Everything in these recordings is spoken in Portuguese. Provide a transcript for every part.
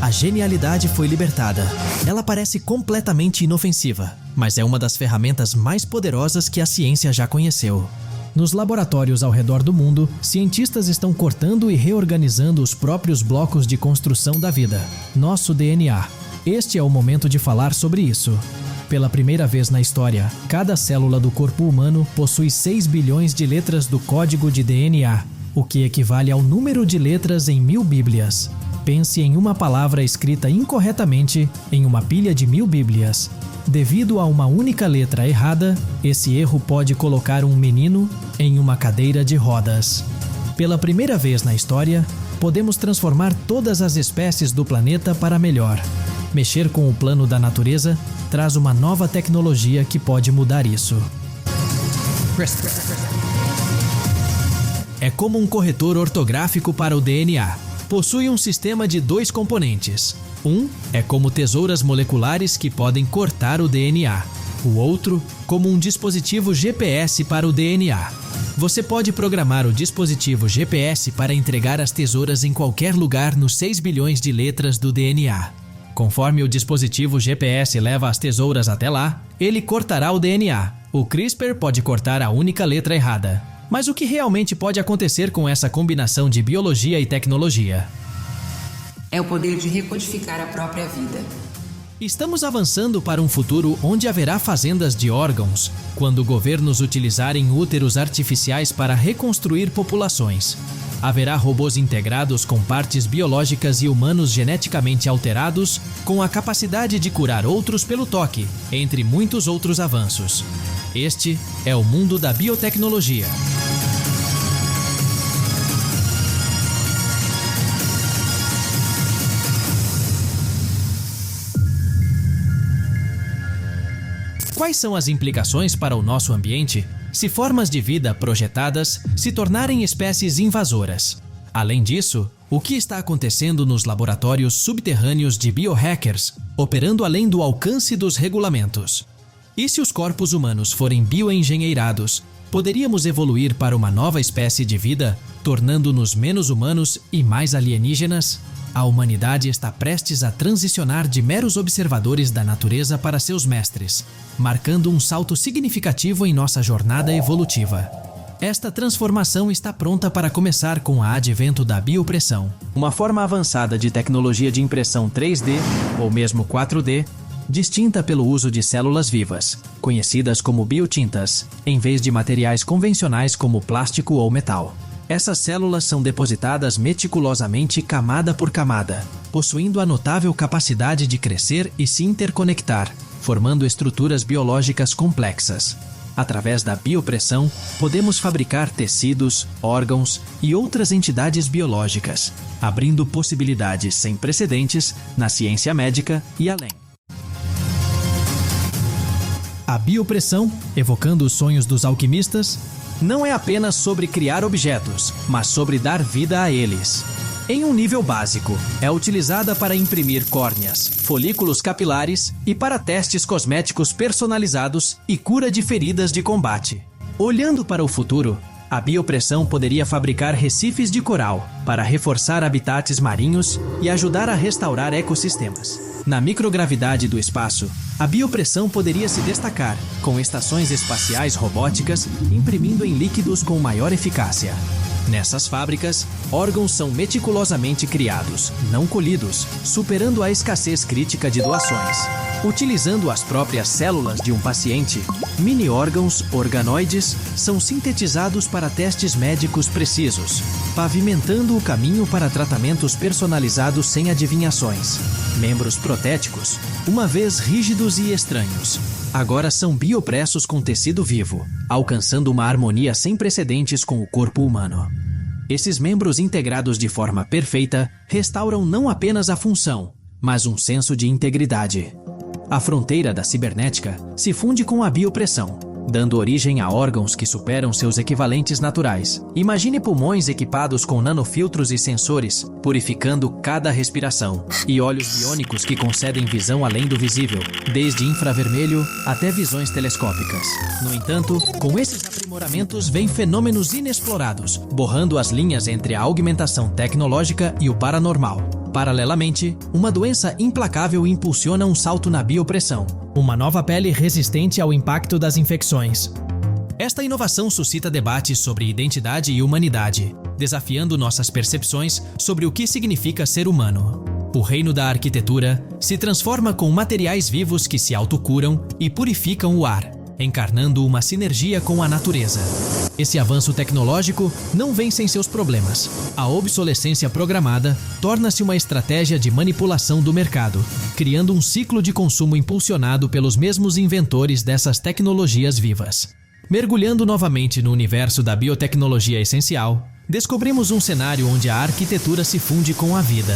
a genialidade foi libertada. Ela parece completamente inofensiva, mas é uma das ferramentas mais poderosas que a ciência já conheceu. Nos laboratórios ao redor do mundo, cientistas estão cortando e reorganizando os próprios blocos de construção da vida, nosso DNA. Este é o momento de falar sobre isso. Pela primeira vez na história, cada célula do corpo humano possui 6 bilhões de letras do código de DNA, o que equivale ao número de letras em 1000 Bíblias. Pense em uma palavra escrita incorretamente em uma pilha de 1000 Bíblias. Devido a uma única letra errada, esse erro pode colocar um menino em uma cadeira de rodas. Pela primeira vez na história, podemos transformar todas as espécies do planeta para melhor. Mexer com o plano da natureza traz uma nova tecnologia que pode mudar isso. É como um corretor ortográfico para o DNA. Possui um sistema de 2 componentes. Um é como tesouras moleculares que podem cortar o DNA. O outro, como um dispositivo GPS para o DNA. Você pode programar o dispositivo GPS para entregar as tesouras em qualquer lugar nos 6 bilhões de letras do DNA. Conforme o dispositivo GPS leva as tesouras até lá, ele cortará o DNA. O CRISPR pode cortar a única letra errada. Mas o que realmente pode acontecer com essa combinação de biologia e tecnologia? É o poder de recodificar a própria vida. Estamos avançando para um futuro onde haverá fazendas de órgãos, quando governos utilizarem úteros artificiais para reconstruir populações. Haverá robôs integrados com partes biológicas e humanos geneticamente alterados, com a capacidade de curar outros pelo toque, entre muitos outros avanços. Este é o mundo da biotecnologia. Quais são as implicações para o nosso ambiente se formas de vida projetadas se tornarem espécies invasoras? Além disso, o que está acontecendo nos laboratórios subterrâneos de biohackers, operando além do alcance dos regulamentos? E se os corpos humanos forem bioengenheirados, poderíamos evoluir para uma nova espécie de vida, tornando-nos menos humanos e mais alienígenas? A humanidade está prestes a transicionar de meros observadores da natureza para seus mestres, marcando um salto significativo em nossa jornada evolutiva. Esta transformação está pronta para começar com o advento da biopressão, uma forma avançada de tecnologia de impressão 3D, ou mesmo 4D, distinta pelo uso de células vivas, conhecidas como biotintas, em vez de materiais convencionais como plástico ou metal. Essas células são depositadas meticulosamente camada por camada, possuindo a notável capacidade de crescer e se interconectar, formando estruturas biológicas complexas. Através da biopressão, podemos fabricar tecidos, órgãos e outras entidades biológicas, abrindo possibilidades sem precedentes na ciência médica e além. A biopressão, evocando os sonhos dos alquimistas, não é apenas sobre criar objetos, mas sobre dar vida a eles. Em um nível básico, é utilizada para imprimir córneas, folículos capilares e para testes cosméticos personalizados e cura de feridas de combate. Olhando para o futuro, a biopressão poderia fabricar recifes de coral para reforçar habitats marinhos e ajudar a restaurar ecossistemas. Na microgravidade do espaço, a biopressão poderia se destacar, com estações espaciais robóticas imprimindo em líquidos com maior eficácia. Nessas fábricas, órgãos são meticulosamente criados, não colhidos, superando a escassez crítica de doações. Utilizando as próprias células de um paciente, mini-órgãos organoides são sintetizados para testes médicos precisos, pavimentando o caminho para tratamentos personalizados sem adivinhações. Membros protéticos, uma vez rígidos e estranhos, agora são biopressos com tecido vivo, alcançando uma harmonia sem precedentes com o corpo humano. Esses membros integrados de forma perfeita restauram não apenas a função, mas um senso de integridade. A fronteira da cibernética se funde com a biopressão, dando origem a órgãos que superam seus equivalentes naturais. Imagine pulmões equipados com nanofiltros e sensores, purificando cada respiração, e olhos biônicos que concedem visão além do visível, desde infravermelho até visões telescópicas. No entanto, com esses aprimoramentos vêm fenômenos inexplorados, borrando as linhas entre a augmentação tecnológica e o paranormal. Paralelamente, uma doença implacável impulsiona um salto na biopressão, uma nova pele resistente ao impacto das infecções. Esta inovação suscita debates sobre identidade e humanidade, desafiando nossas percepções sobre o que significa ser humano. O reino da arquitetura se transforma com materiais vivos que se autocuram e purificam o ar, encarnando uma sinergia com a natureza. Esse avanço tecnológico não vem sem seus problemas. A obsolescência programada torna-se uma estratégia de manipulação do mercado, criando um ciclo de consumo impulsionado pelos mesmos inventores dessas tecnologias vivas. Mergulhando novamente no universo da biotecnologia essencial, descobrimos um cenário onde a arquitetura se funde com a vida.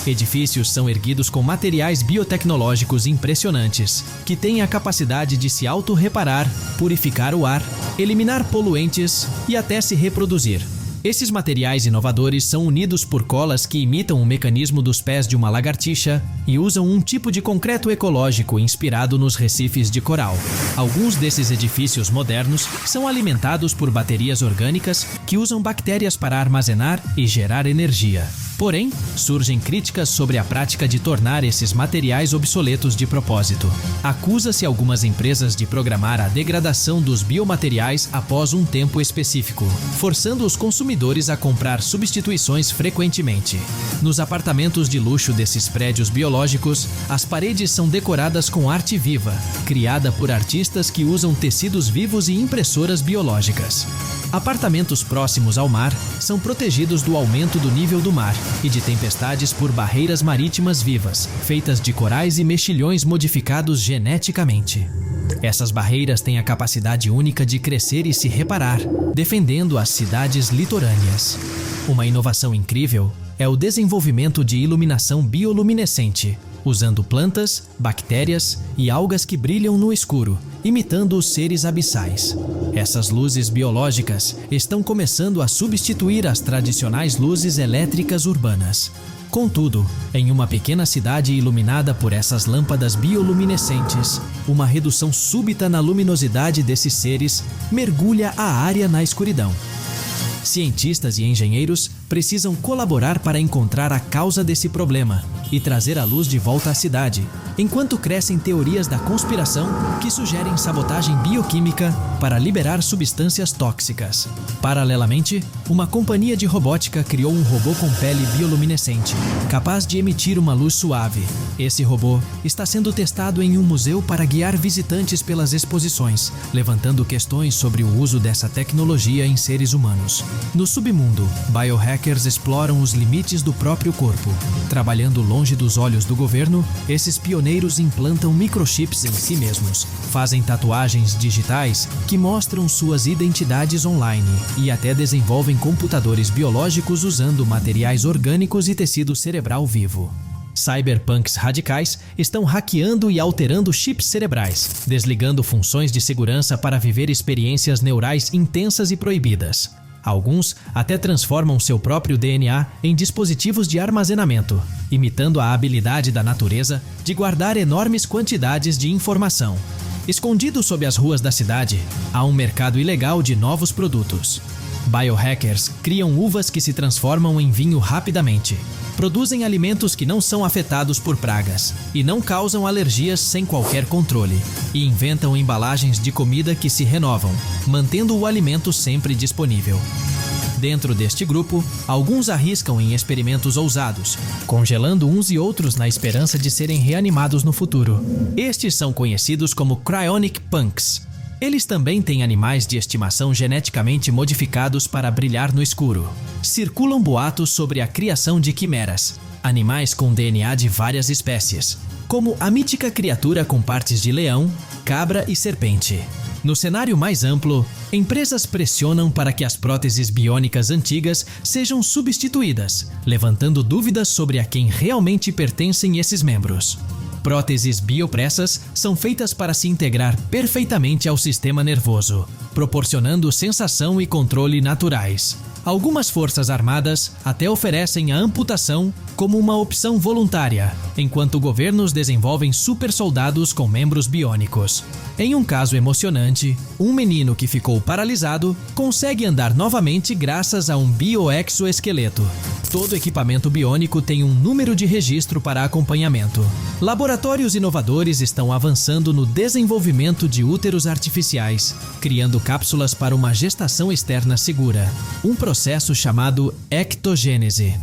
Edifícios são erguidos com materiais biotecnológicos impressionantes, que têm a capacidade de se auto-reparar, purificar o ar, eliminar poluentes e até se reproduzir. Esses materiais inovadores são unidos por colas que imitam o mecanismo dos pés de uma lagartixa e usam um tipo de concreto ecológico inspirado nos recifes de coral. Alguns desses edifícios modernos são alimentados por baterias orgânicas que usam bactérias para armazenar e gerar energia. Porém, surgem críticas sobre a prática de tornar esses materiais obsoletos de propósito. Acusa-se algumas empresas de programar a degradação dos biomateriais após um tempo específico, forçando os consumidores a comprar substituições frequentemente. Nos apartamentos de luxo desses prédios biológicos, as paredes são decoradas com arte viva, criada por artistas que usam tecidos vivos e impressoras biológicas. Apartamentos próximos ao mar são protegidos do aumento do nível do mar e de tempestades por barreiras marítimas vivas, feitas de corais e mexilhões modificados geneticamente. Essas barreiras têm a capacidade única de crescer e se reparar, defendendo as cidades litorâneas. Uma inovação incrível é o desenvolvimento de iluminação bioluminescente, usando plantas, bactérias e algas que brilham no escuro, imitando os seres abissais. Essas luzes biológicas estão começando a substituir as tradicionais luzes elétricas urbanas. Contudo, em uma pequena cidade iluminada por essas lâmpadas bioluminescentes, uma redução súbita na luminosidade desses seres mergulha a área na escuridão. Cientistas e engenheiros precisam colaborar para encontrar a causa desse problema e trazer a luz de volta à cidade, enquanto crescem teorias da conspiração que sugerem sabotagem bioquímica para liberar substâncias tóxicas. Paralelamente, uma companhia de robótica criou um robô com pele bioluminescente, capaz de emitir uma luz suave. Esse robô está sendo testado em um museu para guiar visitantes pelas exposições, levantando questões sobre o uso dessa tecnologia em seres humanos. No submundo, biohackers exploram os limites do próprio corpo. Trabalhando longe dos olhos do governo, esses pioneiros implantam microchips em si mesmos, fazem tatuagens digitais que mostram suas identidades online e até desenvolvem computadores biológicos usando materiais orgânicos e tecido cerebral vivo. Cyberpunks radicais estão hackeando e alterando chips cerebrais, desligando funções de segurança para viver experiências neurais intensas e proibidas. Alguns até transformam seu próprio DNA em dispositivos de armazenamento, imitando a habilidade da natureza de guardar enormes quantidades de informação. Escondido sob as ruas da cidade, há um mercado ilegal de novos produtos. Biohackers criam uvas que se transformam em vinho rapidamente, produzem alimentos que não são afetados por pragas e não causam alergias sem qualquer controle, e inventam embalagens de comida que se renovam, mantendo o alimento sempre disponível. Dentro deste grupo, alguns arriscam em experimentos ousados, congelando uns e outros na esperança de serem reanimados no futuro. Estes são conhecidos como Cryonic Punks. Eles também têm animais de estimação geneticamente modificados para brilhar no escuro. Circulam boatos sobre a criação de quimeras, animais com DNA de várias espécies, como a mítica criatura com partes de leão, cabra e serpente. No cenário mais amplo, empresas pressionam para que as próteses biônicas antigas sejam substituídas, levantando dúvidas sobre a quem realmente pertencem esses membros. Próteses biopressas são feitas para se integrar perfeitamente ao sistema nervoso, proporcionando sensação e controle naturais. Algumas forças armadas até oferecem a amputação como uma opção voluntária, enquanto governos desenvolvem supersoldados com membros biônicos. Em um caso emocionante, um menino que ficou paralisado consegue andar novamente graças a um bioexoesqueleto. Todo equipamento biônico tem um número de registro para acompanhamento. Laboratórios inovadores estão avançando no desenvolvimento de úteros artificiais, criando cápsulas para uma gestação externa segura, um processo chamado ectogênese.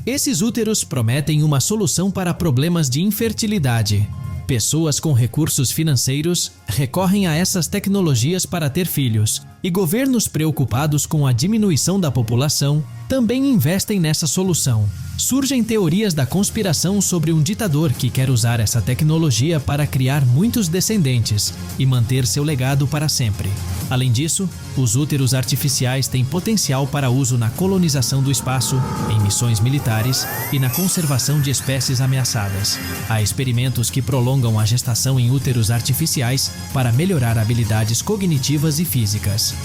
Esses úteros prometem uma solução para problemas de infertilidade. Pessoas com recursos financeiros recorrem a essas tecnologias para ter filhos, e governos preocupados com a diminuição da população também investem nessa solução. Surgem teorias da conspiração sobre um ditador que quer usar essa tecnologia para criar muitos descendentes e manter seu legado para sempre. Além disso, os úteros artificiais têm potencial para uso na colonização do espaço, em missões militares e na conservação de espécies ameaçadas. Há experimentos que prolongam a gestação em úteros artificiais para melhorar habilidades cognitivas e físicas.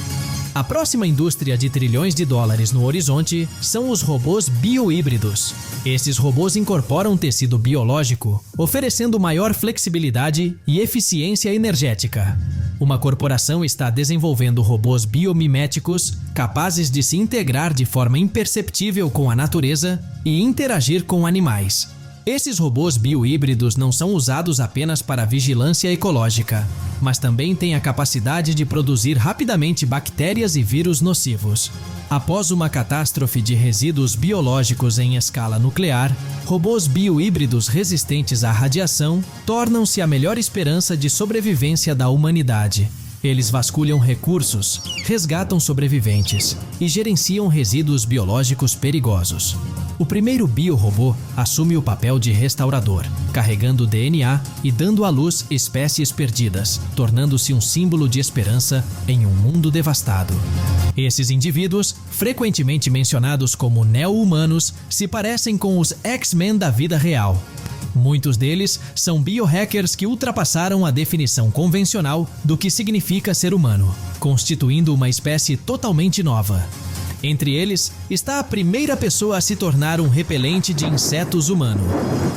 A próxima indústria de trilhões de dólares no horizonte são os robôs biohíbridos. Esses robôs incorporam tecido biológico, oferecendo maior flexibilidade e eficiência energética. Uma corporação está desenvolvendo robôs biomiméticos capazes de se integrar de forma imperceptível com a natureza e interagir com animais. Esses robôs biohíbridos não são usados apenas para vigilância ecológica, mas também têm a capacidade de produzir rapidamente bactérias e vírus nocivos. Após uma catástrofe de resíduos biológicos em escala nuclear, robôs biohíbridos resistentes à radiação tornam-se a melhor esperança de sobrevivência da humanidade. Eles vasculham recursos, resgatam sobreviventes e gerenciam resíduos biológicos perigosos. O primeiro biorobô assume o papel de restaurador, carregando DNA e dando à luz espécies perdidas, tornando-se um símbolo de esperança em um mundo devastado. Esses indivíduos, frequentemente mencionados como neo-humanos, se parecem com os X-Men da vida real. Muitos deles são biohackers que ultrapassaram a definição convencional do que significa ser humano, constituindo uma espécie totalmente nova. Entre eles está a primeira pessoa a se tornar um repelente de insetos humano.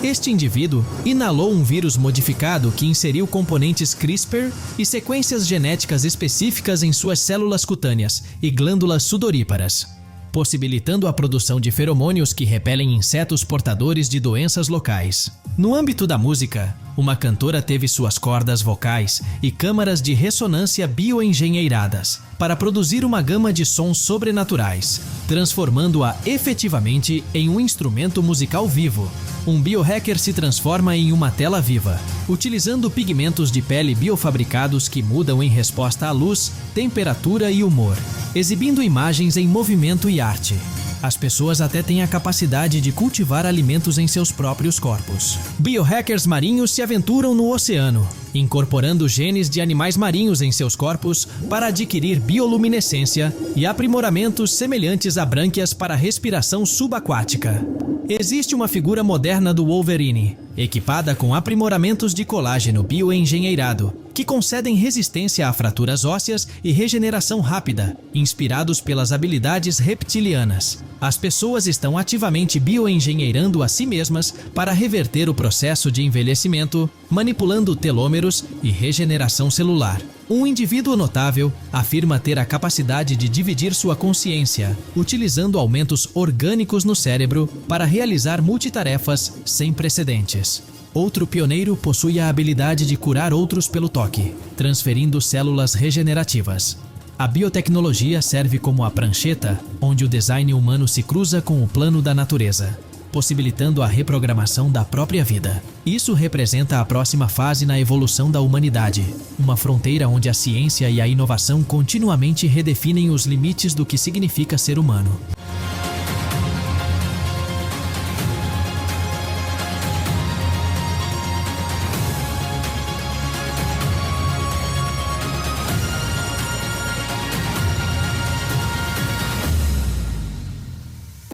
Este indivíduo inalou um vírus modificado que inseriu componentes CRISPR e sequências genéticas específicas em suas células cutâneas e glândulas sudoríparas, possibilitando a produção de feromônios que repelem insetos portadores de doenças locais. No âmbito da música, uma cantora teve suas cordas vocais e câmaras de ressonância bioengenheiradas para produzir uma gama de sons sobrenaturais, transformando-a efetivamente em um instrumento musical vivo. Um biohacker se transforma em uma tela viva, utilizando pigmentos de pele biofabricados que mudam em resposta à luz, temperatura e humor, exibindo imagens em movimento e arte. As pessoas até têm a capacidade de cultivar alimentos em seus próprios corpos. Biohackers marinhos se aventuram no oceano, incorporando genes de animais marinhos em seus corpos para adquirir bioluminescência e aprimoramentos semelhantes a brânquias para respiração subaquática. Existe uma figura moderna do Wolverine, equipada com aprimoramentos de colágeno bioengenheirado, que concedem resistência a fraturas ósseas e regeneração rápida, inspirados pelas habilidades reptilianas. As pessoas estão ativamente bioengenheirando a si mesmas para reverter o processo de envelhecimento, manipulando telômeros e regeneração celular. Um indivíduo notável afirma ter a capacidade de dividir sua consciência, utilizando aumentos orgânicos no cérebro para realizar multitarefas sem precedentes. Outro pioneiro possui a habilidade de curar outros pelo toque, transferindo células regenerativas. A biotecnologia serve como a prancheta onde o design humano se cruza com o plano da natureza, possibilitando a reprogramação da própria vida. Isso representa a próxima fase na evolução da humanidade, uma fronteira onde a ciência e a inovação continuamente redefinem os limites do que significa ser humano.